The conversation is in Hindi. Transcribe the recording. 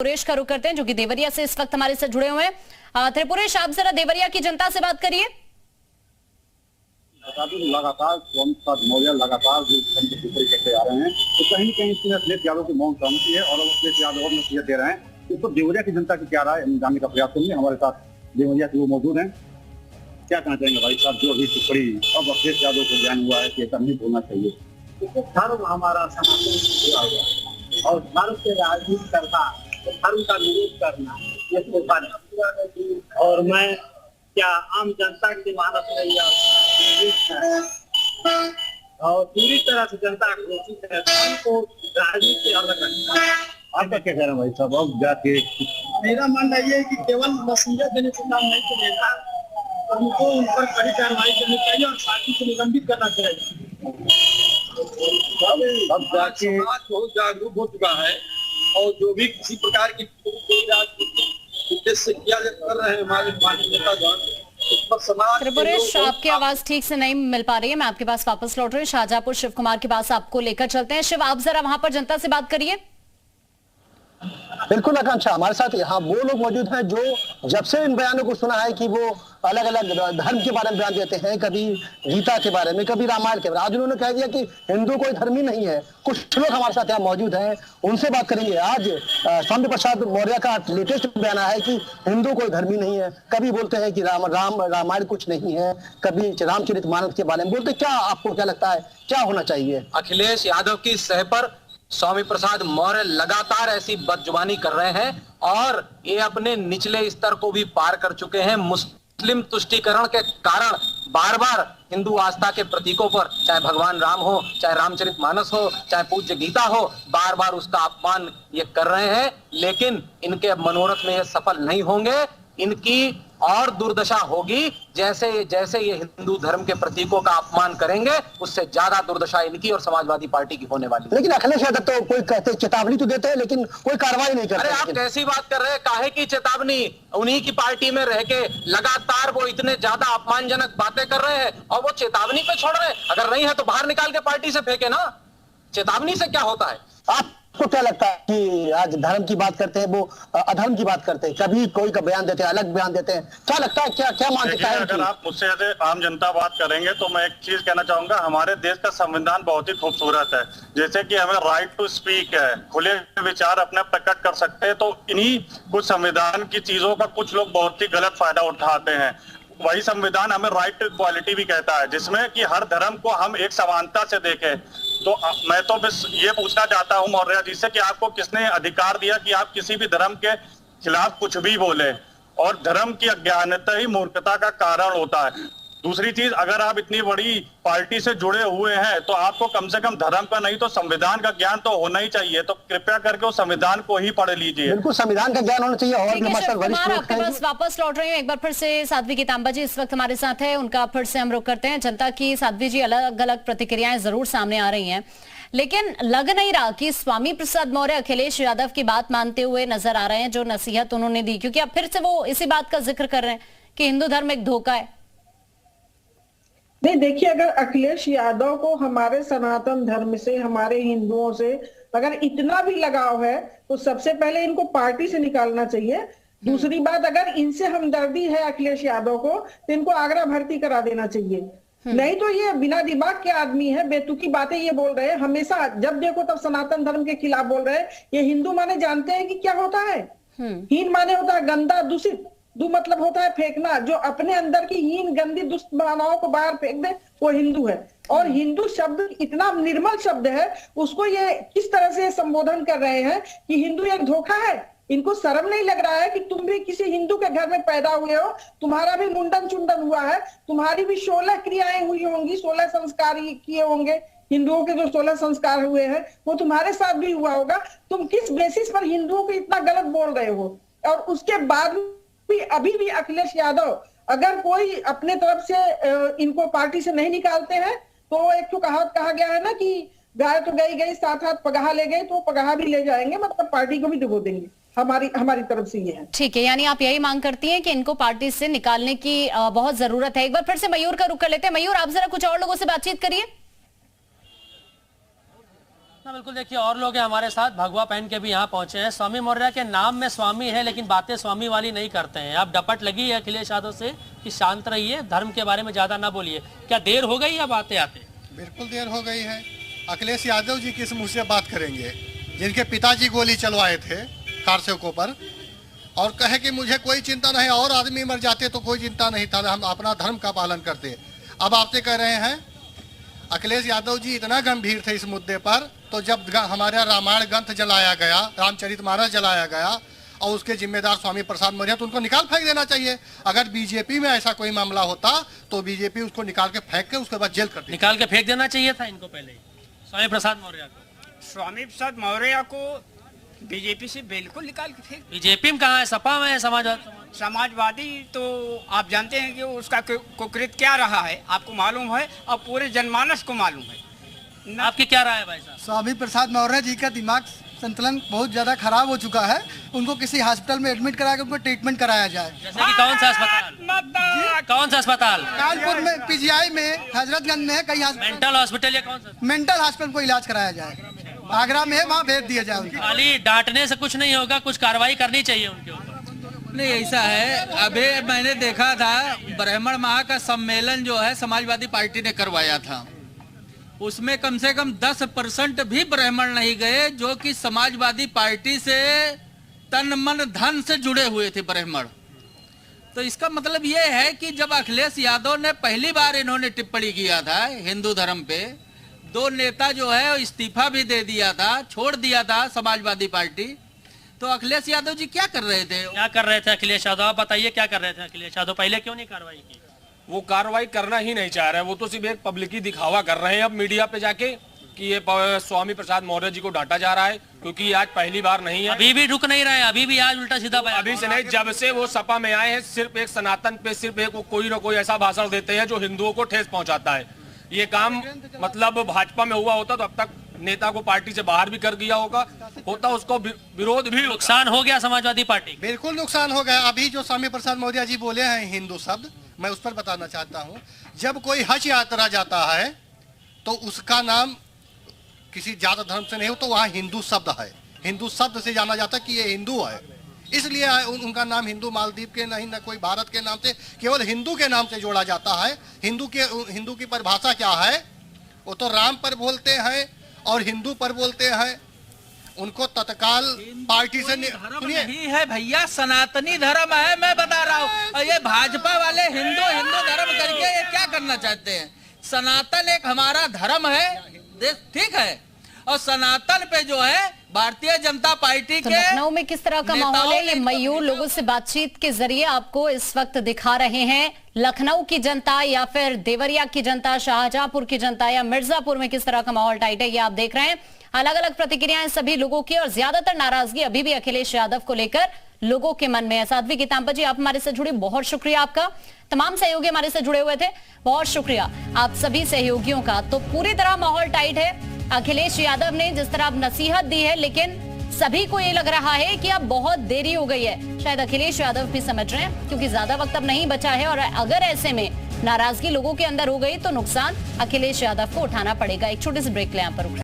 त्रिपुरेश का रुख करते हैं जो कि देवरिया से इस वक्त हमारे साथ जुड़े हुए हैं। त्रिपुरेश, आप जरा देवरिया की जनता से बात करिए। लगातार मौर्य लगातार जो करते आ रहे हैं, तो कहीं न कहीं इसमें अखिलेश यादव की मौन सहमति है और अखिलेश यादव और नसीहत दे रहे हैं। इसको देवरिया की जनता की क्या राय है जानने का प्रयास करेंगे। हमारे साथ देवरिया के वो मौजूद हैं। क्या कहना चाहेंगे भाई साहब, जो अभी टिप्पणी अब अखिलेश यादव को ज्ञान हुआ है कि ऐसा नहीं बोलना चाहिए। धर्म हमारा सनातन और धर्म के राजनीति करना, धर्म का विरोध करना, ये तो बना। और मैं क्या आम जनता की मानस रही और पूरी तरह से जनता घोषित है धर्म को राजनीति से अलग रखना। आपका क्या कहना भाई साहब? अब जाके मेरा मानना ये है कि केवल नसीहत देने से काम नहीं चलेगा, उनको उन पर कड़ी कार्रवाई करनी चाहिए और पार्टी से निलंबित करना चाहिए। अब जाके समाज बहुत जागरूक हो चुका है और जो भी किसी प्रकार की राजनीतिक उद्देश्य से किया कर रहे हैं हमारे माननीय नेतागण, उस पर समाज। त्रिपुरेश, आपकी आवाज ठीक से नहीं मिल पा रही है, मैं आपके पास वापस लौट रही हूँ। शाहजहांपुर शिव कुमार के पास आपको लेकर चलते हैं। शिव, आप जरा वहां पर जनता से बात करिए। बिल्कुल आकांक्षा, हमारे साथ यहाँ वो लोग मौजूद हैं जो जब से इन बयानों को सुना है कि वो अलग अलग धर्म के बारे में बयान देते हैं, कभी गीता के बारे में, कभी रामायण के बारे में। आज उन्होंने कह दिया कि हिंदू कोई धर्म ही नहीं है। कुछ लोग हमारे साथ यहाँ मौजूद हैं, उनसे बात करेंगे। आज स्वामी प्रसाद मौर्य का लेटेस्ट बयान है कि हिंदू कोई धर्म ही नहीं है। कभी बोलते हैं कि रामायण कुछ नहीं है, कभी रामचरितमानस के बारे में बोलते। क्या आपको क्या लगता है, क्या होना चाहिए? अखिलेश यादव की सह पर स्वामी प्रसाद मौर्य लगातार ऐसी बदजुबानी कर रहे हैं और ये अपने निचले स्तर को भी पार कर चुके हैं। मुस्लिम तुष्टीकरण के कारण बार बार हिंदू आस्था के प्रतीकों पर, चाहे भगवान राम हो, चाहे रामचरितमानस हो, चाहे पूज्य गीता हो, बार बार उसका अपमान ये कर रहे हैं। लेकिन इनके मनोरथ में ये सफल नहीं होंगे। इनकी और दुर्दशा होगी जैसे जैसे ये हिंदू धर्म के प्रतीकों का अपमान करेंगे, उससे ज्यादा दुर्दशा इनकी और समाजवादी पार्टी की होने वाली। लेकिन अखिलेश यादव तो कोई कहते चेतावनी तो देते हैं लेकिन कोई कार्रवाई नहीं करते। अरे आप कैसी बात कर रहे हैं? काहे की चेतावनी? उन्हीं की पार्टी में रह के लगातार वो इतने ज्यादा अपमानजनक बातें कर रहे हैं और वो चेतावनी पे छोड़ रहे हैं। अगर नहीं है तो बाहर निकाल के पार्टी से फेंके ना। चेतावनी से क्या होता है? आपको क्या लगता है कि आज धर्म की बात करते हैं, वो अधर्म की बात करते हैं, कभी कोई का बयान देते हैं, अलग बयान देते हैं। क्या लगता है, क्या क्या मानते हैं? अगर आप मुझसे ऐसे आम जनता बात करेंगे तो मैं एक चीज कहना चाहूंगा, हमारे देश का संविधान बहुत ही खूबसूरत है। जैसे कि हमें राइट टू स्पीक है, खुले विचार अपने प्रकट कर सकते हैं। तो इन्हीं कुछ संविधान की चीजों का कुछ लोग बहुत ही गलत फायदा उठाते हैं। वही संविधान हमें राइट टू इक्वालिटी भी कहता है, जिसमें कि हर धर्म को हम एक समानता से देखें। तो मैं तो बस ये पूछना चाहता हूँ मौर्य जी से कि आपको किसने अधिकार दिया कि आप किसी भी धर्म के खिलाफ कुछ भी बोले? और धर्म की अज्ञानता ही मूर्खता का कारण होता है। दूसरी चीज, अगर आप इतनी बड़ी पार्टी से जुड़े हुए हैं तो आपको कम से कम धर्म का नहीं तो संविधान का ज्ञान तो होना ही चाहिए। तो कृपया करके उस संविधान को ही पढ़ लीजिए। बिल्कुल संविधान का ज्ञान होना चाहिए। और आपके पास वापस लौट रही हूँ। एक बार फिर से साध्वी गीतांबा जी इस वक्त हमारे साथ है, उनका फिर से हम रुख करते हैं। जनता की साध्वी जी अलग अलग प्रतिक्रियाएं जरूर सामने आ रही हैं, लेकिन लग नहीं रहा कि स्वामी प्रसाद मौर्य अखिलेश यादव की बात मानते हुए नजर आ रहे हैं जो नसीहत उन्होंने दी, क्योंकि अब फिर से वो इसी बात का जिक्र कर रहे हैं कि हिंदू धर्म एक धोखा है। नहीं, देखिए, अगर अखिलेश यादव को हमारे सनातन धर्म से, हमारे हिंदुओं से अगर इतना भी लगाव है तो सबसे पहले इनको पार्टी से निकालना चाहिए। दूसरी बात, अगर इनसे हमदर्दी है अखिलेश यादव को तो इनको आगरा भर्ती करा देना चाहिए। नहीं तो ये बिना दिमाग के आदमी है, बेतुकी बातें ये बोल रहे हैं। हमेशा जब देखो तब सनातन धर्म के खिलाफ बोल रहे हैं। ये हिंदू माने जानते हैं कि क्या होता है? हीन माने होता है गंदा, दूषित। दू मतलब होता है फेंकना। जो अपने अंदर की हीन गंदी दुष्ट भावनाओं को बाहर फेंक दे वो हिंदू है। और हिंदू शब्द इतना निर्मल शब्द है, उसको ये किस तरह से संबोधन कर रहे हैं कि हिंदू एक धोखा है। इनको शर्म नहीं लग रहा है कि तुम भी किसी हिंदू के घर में पैदा हुए हो, तुम्हारा भी मुंडन चुंडन हुआ है, तुम्हारी भी 16 क्रियाएं हुई होंगी, 16 संस्कार किए होंगे। हिंदुओं के जो 16 संस्कार हुए हैं वो तुम्हारे साथ भी हुआ होगा। तुम किस बेसिस पर हिंदुओं को इतना गलत बोल रहे हो? और उसके बाद भी अभी भी अखिलेश यादव अगर कोई अपने तरफ से इनको पार्टी से नहीं निकालते हैं तो एक तो कहावत कहा गया है ना कि गाय तो गई गई साथ हाथ पगाहा ले गए, तो पगाहा भी ले जाएंगे, मतलब पार्टी को भी डुबो देंगे। हमारी तरफ से ये है। ठीक है, यानी आप यही मांग करती हैं कि इनको पार्टी से निकालने की बहुत जरूरत है। एक बार फिर से मयूर का रुख कर लेते हैं। मयूर, आप जरा कुछ और लोगों से बातचीत करिए। बिल्कुल देखिए, और लोग हैं हमारे साथ, भगवा पहन के भी यहाँ पहुंचे हैं। स्वामी मौर्य के नाम में स्वामी है, लेकिन बातें स्वामी वाली नहीं करते हैं। अब डपट लगी है अखिलेश यादव से कि शांत रहिए, धर्म के बारे में ज्यादा ना बोलिए। क्या देर हो गई अब आते आते? बिल्कुल देर हो गई है। अखिलेश यादव जी किस मुंह से बात करेंगे, जिनके पिताजी गोली चलवाए थे कारसेवकों पर, और कहे कि मुझे कोई चिंता नहीं, और आदमी मर जाते तो कोई चिंता नहीं था, हम अपना धर्म का पालन करते। अब आपसे कह रहे हैं अखिलेश यादव जी इतना गंभीर थे इस मुद्दे पर, तो जब हमारा रामायण ग्रंथ जलाया गया, रामचरितमानस जलाया गया, और उसके जिम्मेदार स्वामी प्रसाद मौर्य, तो उनको निकाल फेंक देना चाहिए। अगर बीजेपी में ऐसा कोई मामला होता तो बीजेपी उसको निकाल के फेंक के उसके बाद जेल कर निकाल के फेंक देना चाहिए था इनको पहले ही, स्वामी प्रसाद मौर्य को। स्वामी प्रसाद मौर्य को बीजेपी से बिल्कुल निकाल के फेंक। बीजेपी में कहाँ है, सपा में है, समाजवादी तो आप जानते हैं कि उसका कुकृत क्या रहा है, आपको मालूम है और पूरे जनमानस को मालूम है। आपकी क्या राय है भाई साहब? स्वामी प्रसाद मौर्य जी का दिमाग संतुलन बहुत ज्यादा खराब हो चुका है, उनको किसी हॉस्पिटल में एडमिट करा के उनको ट्रीटमेंट कराया जाए। जैसे कि कौन सा अस्पताल? कौन सा अस्पताल? कानपुर में, पीजीआई में, हजरतगंज में है, कहीं मेंटल हॉस्पिटल या कौन सा? मेंटल हॉस्पिटल को इलाज कराया जाए। आगरा में है, वहाँ भेज दिया जाए उनको। खाली डांटने से कुछ नहीं होगा, कुछ कार्रवाई करनी चाहिए उनके ऊपर। नहीं, ऐसा है, अभी मैंने देखा था ब्राह्मण महा का सम्मेलन जो है समाजवादी पार्टी ने करवाया था, उसमें कम से कम 10% भी ब्राह्मण नहीं गए, जो कि समाजवादी पार्टी से तन मन धन से जुड़े हुए थे ब्राह्मण। तो इसका मतलब ये है कि जब अखिलेश यादव ने पहली बार इन्होंने टिप्पणी किया था हिंदू धर्म पे, 2 नेता जो है इस्तीफा भी दे दिया था, छोड़ दिया था समाजवादी पार्टी, तो अखिलेश यादव जी क्या कर रहे थे? क्या कर रहे थे अखिलेश यादव? आप बताइए क्या कर रहे थे अखिलेश यादव? पहले क्यों नहीं कार्रवाई की? वो कार्रवाई करना ही नहीं चाह रहे हैं, वो तो सिर्फ एक पब्लिकी दिखावा कर रहे हैं अब मीडिया पे जाके कि ये स्वामी प्रसाद मौर्य जी को डांटा जा रहा है, क्योंकि आज पहली बार नहीं है। अभी भी रुक नहीं रहे, अभी भी आज उल्टा सीधा अभी से नहीं, जब से वो सपा में आए हैं, सिर्फ एक सनातन पे सिर्फ एक कोई ना कोई ऐसा भाषण देते हैं जो हिंदुओं को ठेस पहुंचाता है। ये काम मतलब भाजपा में हुआ होता तो अब तक नेता को पार्टी से बाहर भी कर दिया होता उसको विरोध भी। नुकसान हो गया समाजवादी पार्टी? बिल्कुल नुकसान हो गया। अभी जो स्वामी प्रसाद मौर्य जी बोले हैं हिंदू शब्द, मैं उस पर बताना चाहता हूँ। जब कोई हज यात्रा जाता है तो उसका नाम किसी जात धर्म से नहीं हो, तो वहाँ हिंदू शब्द है, हिंदू शब्द से जाना जाता है कि ये हिंदू है, इसलिए उनका नाम हिंदू मालदीव के नहीं, न कोई भारत के नाम से, केवल हिंदू के नाम से जोड़ा जाता है। हिंदू की परिभाषा क्या है? वो तो राम पर बोलते हैं और हिंदू पर बोलते हैं, उनको तत्काल पार्टी से नहीं है भैया, सनातनी धर्म है, मैं बता रहा हूँ। ये भाजपा वाले हिंदू धर्म करके ये क्या करना चाहते हैं? सनातन एक हमारा धर्म है, ठीक है, और सनातन पे जो है भारतीय जनता पार्टी के लखनऊ में किस तरह का माहौल है, ये मयूर लोगों से बातचीत के जरिए आपको इस वक्त दिखा रहे हैं। लखनऊ की जनता या फिर देवरिया की जनता, शाहजहांपुर की जनता या मिर्जापुर में किस तरह का माहौल टाइट है, ये आप देख रहे हैं। अलग अलग प्रतिक्रियाएं सभी लोगों की, और ज्यादातर नाराजगी अभी भी अखिलेश यादव को लेकर लोगों के मन में है। साध्वी गीतांबा जी, आप हमारे से जुड़ी, बहुत शुक्रिया आपका। तमाम सहयोगी हमारे से जुड़े हुए थे, बहुत शुक्रिया आप सभी सहयोगियों का। तो पूरी तरह माहौल टाइट है। अखिलेश यादव ने जिस तरह अब नसीहत दी है, लेकिन सभी को ये लग रहा है कि अब बहुत देरी हो गई है। शायद अखिलेश यादव भी समझ रहे हैं, क्योंकि ज्यादा वक्त अब नहीं बचा है, और अगर ऐसे में नाराजगी लोगों के अंदर हो गई तो नुकसान अखिलेश यादव को उठाना पड़ेगा। एक छोटे से ब्रेक लें, यहाँ पर